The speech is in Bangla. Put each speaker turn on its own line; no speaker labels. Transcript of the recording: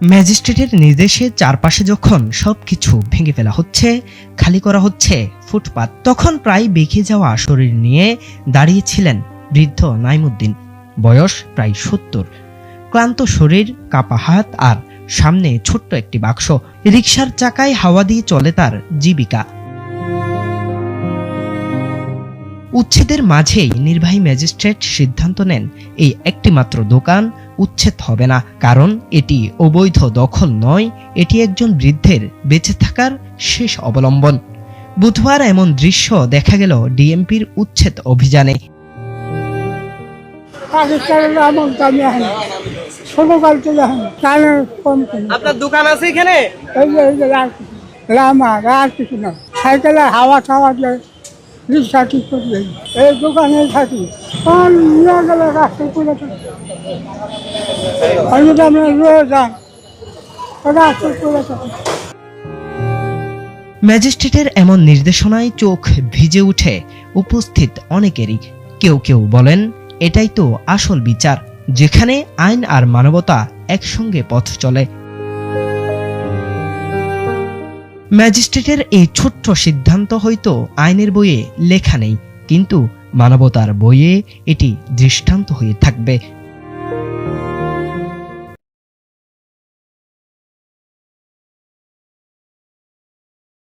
ম্যাজিস্ট্রেটের নির্দেশে চারপাশে যখন সবকিছু ভেঙে ফেলা হচ্ছে, খালি করা হচ্ছে ফুটপাত, তখন প্রায় বেঁকে যাওয়া শরীর নিয়ে দাঁড়িয়েছিলেন বৃদ্ধ নাইমুদ্দিন। বয়স প্রায় ৭০। ক্লান্ত শরীর, কাপা হাত আর সামনে ছোট্ট একটি বাক্স। রিকশার চাকায় হাওয়া দিয়ে চলে তার জীবিকা। উচ্ছেদের মাঝেই নির্বাহী ম্যাজিস্ট্রেট সিদ্ধান্ত নেন, এই একটি মাত্র দোকান উচ্ছেদ হবে না, কারণ এটি অবৈধ দখল নয়, এটি একজন বৃদ্ধের বেঁচে থাকার শেষ অবলম্বন। বুধবার এমন দৃশ্য দেখা গেল ডিএমপির উচ্ছেদ অভিযানে।
আপনার দোকান আছে এখানে?
কিছু না, সাইকেলে হাওয়া খাওয়া রিক্সা ঠিক করে এই দোকানে থাকি। গেলে রাস্তায় করে থাকি, আমরা রয়ে যান রাস্তায় করে থাকি।
ম্যাজিস্ট্রেটের এমন নির্দেশনায় চোখ ভিজে উঠে উপস্থিত অনেকেরই। কেউ কেউ বলেন, এটাই তো আসল বিচার, যেখানে আইন আর মানবতা একসঙ্গে পথ চলে। ম্যাজিস্ট্রেটের এই ছোট্ট সিদ্ধান্ত হয়তো আইনের বইয়ে লেখা নেই, কিন্তু মানবতার বইয়ে এটি দৃষ্টান্ত হয়ে থাকবে।